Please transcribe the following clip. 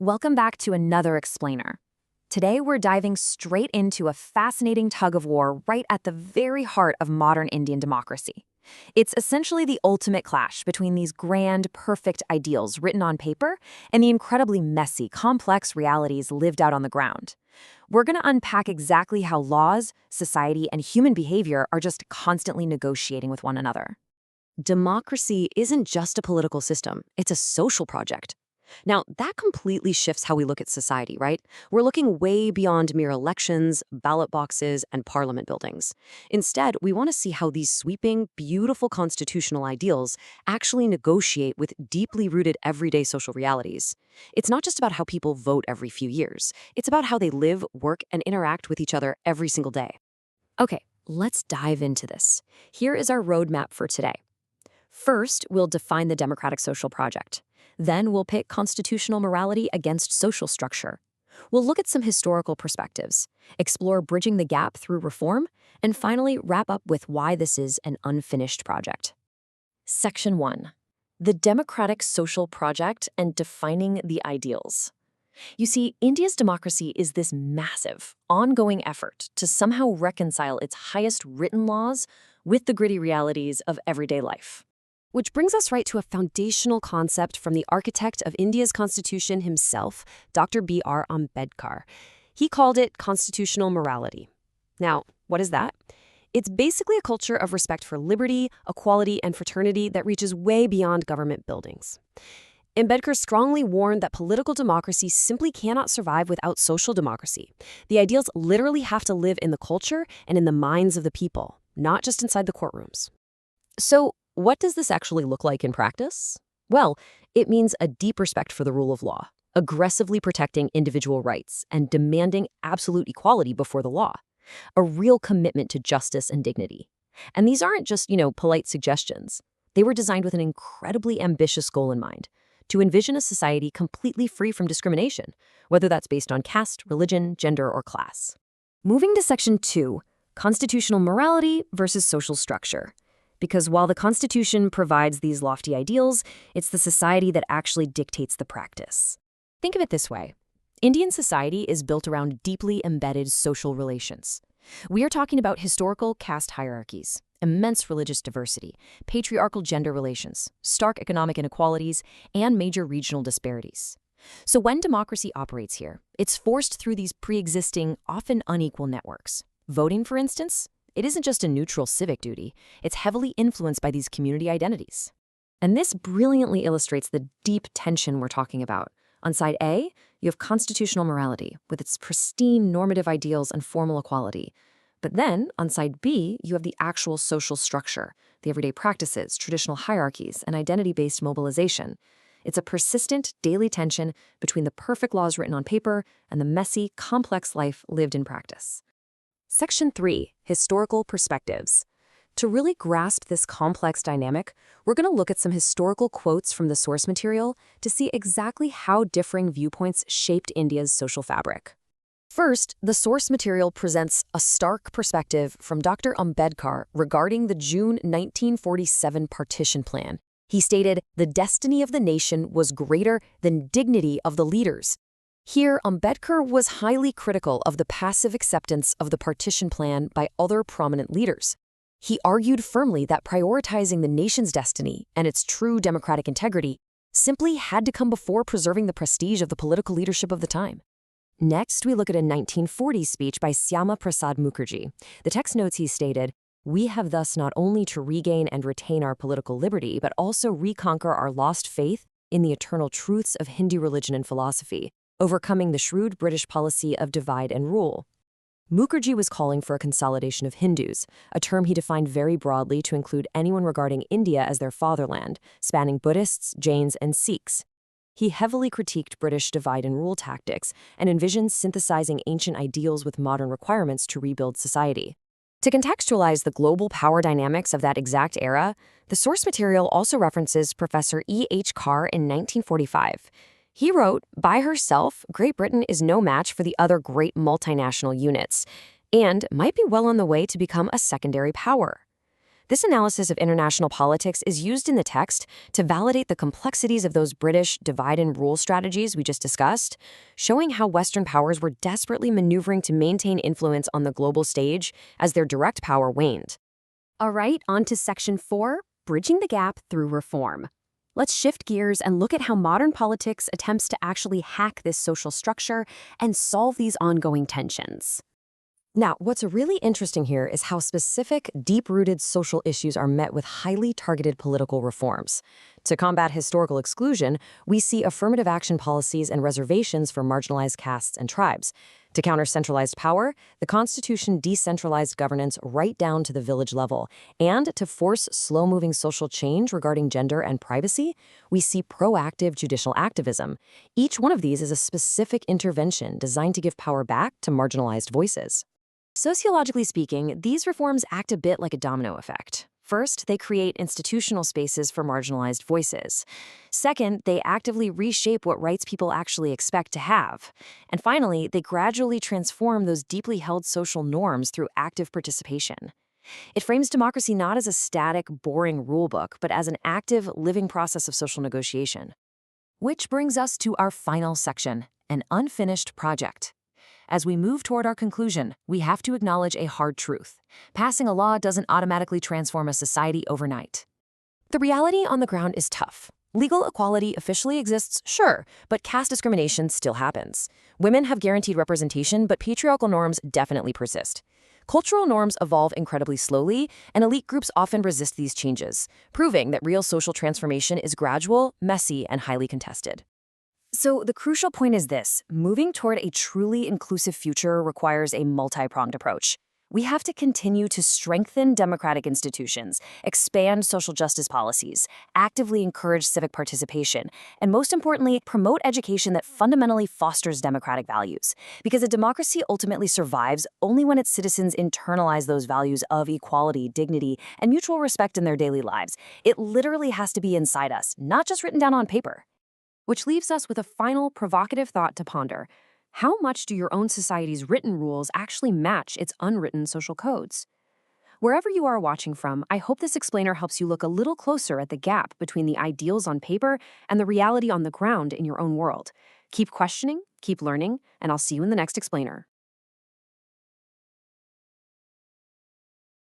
Welcome back to another explainer. Today we're diving straight into a fascinating tug-of-war right at the very heart of modern Indian democracy. It's essentially the ultimate clash between these grand, perfect ideals written on paper and the incredibly messy, complex realities lived out on the ground. We're going to unpack exactly how laws, society, and human behavior are just constantly negotiating with one another. Democracy isn't just a political system, it's a social project. Now, that completely shifts how we look at society, right? We're looking way beyond mere elections, ballot boxes, and parliament buildings. Instead, we want to see how these sweeping, beautiful constitutional ideals actually negotiate with deeply rooted everyday social realities. It's not just about how people vote every few years. It's about how they live, work, and interact with each other every single day. Okay, let's dive into this. Here is our roadmap for today. First, we'll define the democratic social project. Then we'll pit constitutional morality against social structure. We'll look at some historical perspectives, explore bridging the gap through reform, and finally wrap up with why this is an unfinished project. Section 1. The democratic social project and defining the ideals. You see, India's democracy is this massive, ongoing effort to somehow reconcile its highest written laws with the gritty realities of everyday life. Which brings us right to a foundational concept from the architect of India's constitution himself, Dr. B.R. Ambedkar. He called it constitutional morality. Now, what is that? It's basically a culture of respect for liberty, equality, and fraternity that reaches way beyond government buildings. Ambedkar strongly warned that political democracy simply cannot survive without social democracy. The ideals literally have to live in the culture and in the minds of the people, not just inside the courtrooms. So, what does this actually look like in practice? Well, it means a deep respect for the rule of law, aggressively protecting individual rights, and demanding absolute equality before the law. A real commitment to justice and dignity. And these aren't just, polite suggestions. They were designed with an incredibly ambitious goal in mind, to envision a society completely free from discrimination, whether that's based on caste, religion, gender, or class. Moving to Section 2, constitutional morality versus social structure. Because while the Constitution provides these lofty ideals, it's the society that actually dictates the practice. Think of it this way. Indian society is built around deeply embedded social relations. We are talking about historical caste hierarchies, immense religious diversity, patriarchal gender relations, stark economic inequalities, and major regional disparities. So when democracy operates here, it's forced through these pre-existing, often unequal networks. Voting, for instance, it isn't just a neutral civic duty, it's heavily influenced by these community identities. And this brilliantly illustrates the deep tension we're talking about. On side A, you have constitutional morality, with its pristine normative ideals and formal equality. But then, on side B, you have the actual social structure, the everyday practices, traditional hierarchies, and identity-based mobilization. It's a persistent, daily tension between the perfect laws written on paper and the messy, complex life lived in practice. Section 3, Historical Perspectives. To really grasp this complex dynamic, we're going to look at some historical quotes from the source material to see exactly how differing viewpoints shaped India's social fabric. First, the source material presents a stark perspective from Dr. Ambedkar regarding the June 1947 partition plan. He stated, "The destiny of the nation was greater than dignity of the leaders." Here, Ambedkar was highly critical of the passive acceptance of the partition plan by other prominent leaders. He argued firmly that prioritizing the nation's destiny and its true democratic integrity simply had to come before preserving the prestige of the political leadership of the time. Next, we look at a 1940 speech by Syama Prasad Mukherjee. The text notes he stated, "We have thus not only to regain and retain our political liberty, but also reconquer our lost faith in the eternal truths of Hindu religion and philosophy, overcoming the shrewd British policy of divide and rule." Mukherjee was calling for a consolidation of Hindus, a term he defined very broadly to include anyone regarding India as their fatherland, spanning Buddhists, Jains, and Sikhs. He heavily critiqued British divide and rule tactics and envisioned synthesizing ancient ideals with modern requirements to rebuild society. To contextualize the global power dynamics of that exact era, the source material also references Professor E.H. Carr in 1945. He wrote, "By herself, Great Britain is no match for the other great multinational units, and might be well on the way to become a secondary power." This analysis of international politics is used in the text to validate the complexities of those British divide and rule strategies we just discussed, showing how Western powers were desperately maneuvering to maintain influence on the global stage as their direct power waned. All right, on to Section 4, Bridging the Gap Through Reform. Let's shift gears and look at how modern politics attempts to actually hack this social structure and solve these ongoing tensions. Now, what's really interesting here is how specific, deep-rooted social issues are met with highly targeted political reforms. To combat historical exclusion, we see affirmative action policies and reservations for marginalized castes and tribes. To counter centralized power, the Constitution decentralized governance right down to the village level. And to force slow-moving social change regarding gender and privacy, we see proactive judicial activism. Each one of these is a specific intervention designed to give power back to marginalized voices. Sociologically speaking, these reforms act a bit like a domino effect. First, they create institutional spaces for marginalized voices. Second, they actively reshape what rights people actually expect to have. And finally, they gradually transform those deeply held social norms through active participation. It frames democracy not as a static, boring rulebook, but as an active, living process of social negotiation. Which brings us to our final section, an unfinished project. As we move toward our conclusion, we have to acknowledge a hard truth. Passing a law doesn't automatically transform a society overnight. The reality on the ground is tough. Legal equality officially exists, sure, but caste discrimination still happens. Women have guaranteed representation, but patriarchal norms definitely persist. Cultural norms evolve incredibly slowly, and elite groups often resist these changes, proving that real social transformation is gradual, messy, and highly contested. So the crucial point is this: moving toward a truly inclusive future requires a multi-pronged approach. We have to continue to strengthen democratic institutions, expand social justice policies, actively encourage civic participation, and most importantly, promote education that fundamentally fosters democratic values. Because a democracy ultimately survives only when its citizens internalize those values of equality, dignity, and mutual respect in their daily lives. It literally has to be inside us, not just written down on paper. Which leaves us with a final provocative thought to ponder. How much do your own society's written rules actually match its unwritten social codes? Wherever you are watching from, I hope this explainer helps you look a little closer at the gap between the ideals on paper and the reality on the ground in your own world. Keep questioning, keep learning, and I'll see you in the next explainer.